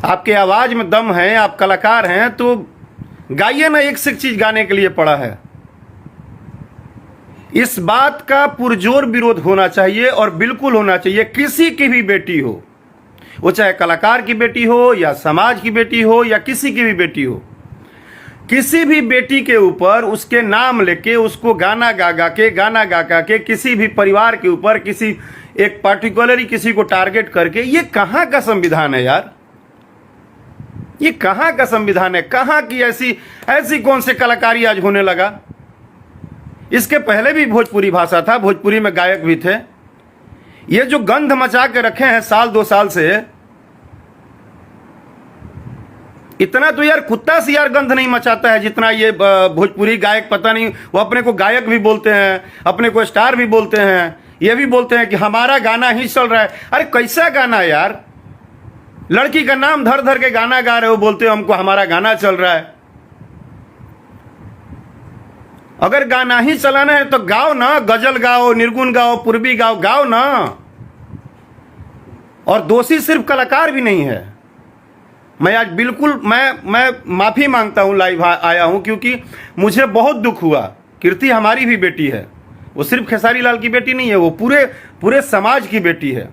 आपके आवाज में दम है, आप कलाकार हैं, तो गाइए ना, एक से एक चीज गाने के लिए पड़ा है। इस बात का पुरजोर विरोध होना चाहिए और बिल्कुल होना चाहिए। किसी की भी बेटी हो, वो चाहे कलाकार की बेटी हो या समाज की बेटी हो या किसी की भी बेटी हो, किसी भी बेटी के ऊपर उसके नाम लेके उसको गाना गा के किसी भी परिवार के ऊपर किसी एक पार्टिकुलरली किसी को टारगेट करके, ये कहाँ का संविधान है यार? ये कहाँ का संविधान है? कहाँ की ऐसी कौन से कलाकारी आज होने लगा? इसके पहले भी भोजपुरी भाषा था, भोजपुरी में गायक भी थे। ये जो गंध मचा के रखे हैं साल 2 साल से, इतना तो यार कुत्ता से यार गंध नहीं मचाता है जितना ये भोजपुरी गायक। पता नहीं, वो अपने को गायक भी बोलते हैं, अपने को स्टार भी बोलते हैं, ये भी बोलते हैं कि हमारा गाना ही चल रहा है। अरे कैसा गाना यार? लड़की का नाम धर धर के गाना गा रहे हो, बोलते हो हमको हमारा गाना चल रहा है। अगर गाना ही चलाना है तो गाओ ना, गजल गाओ, निर्गुण गाओ, पूर्वी गाओ, गाओ ना। और दोषी सिर्फ कलाकार भी नहीं है। मैं आज बिल्कुल मैं माफी मांगता हूं, लाइव आया हूं, क्योंकि मुझे बहुत दुख हुआ। कीर्ति हमारी भी बेटी है, वो सिर्फ खेसारी लाल की बेटी नहीं है, वो पूरे समाज की बेटी है।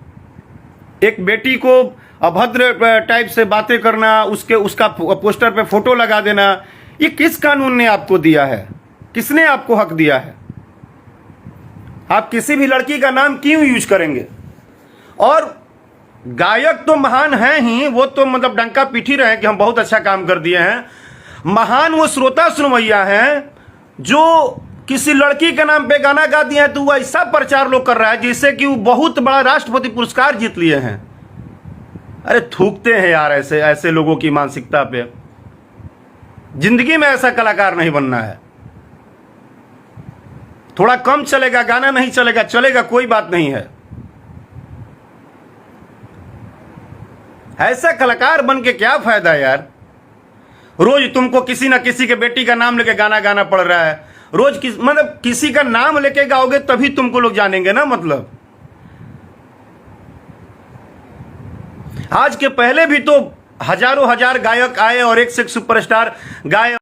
एक बेटी को अभद्र टाइप से बातें करना, उसका पोस्टर पे फोटो लगा देना, ये किस कानून ने आपको दिया है? किसने आपको हक दिया है? आप किसी भी लड़की का नाम क्यों यूज करेंगे? और गायक तो महान हैं ही, वो तो मतलब डंका पीट ही रहे हैं कि हम बहुत अच्छा काम कर दिए हैं। महान वो श्रोता सुनवैया हैं जो किसी लड़की के नाम पे गाना गा दिए हैं, तो वो ऐसा प्रचार लोग कर रहा है जिससे कि वो बहुत बड़ा राष्ट्रपति पुरस्कार जीत लिए हैं। अरे थूकते हैं यार ऐसे लोगों की मानसिकता पे। जिंदगी में ऐसा कलाकार नहीं बनना है। थोड़ा कम चलेगा, गाना नहीं चलेगा, चलेगा, कोई बात नहीं है। ऐसा कलाकार बन के क्या फायदा यार? रोज तुमको किसी ना किसी के बेटी का नाम लेके गाना गाना पड़ रहा है। रोज मतलब किसी का नाम लेके गाओगे तभी तुमको लोग जानेंगे ना। मतलब आज के पहले भी तो हजारों हजार गायक आए और एक से एक सुपरस्टार गाए।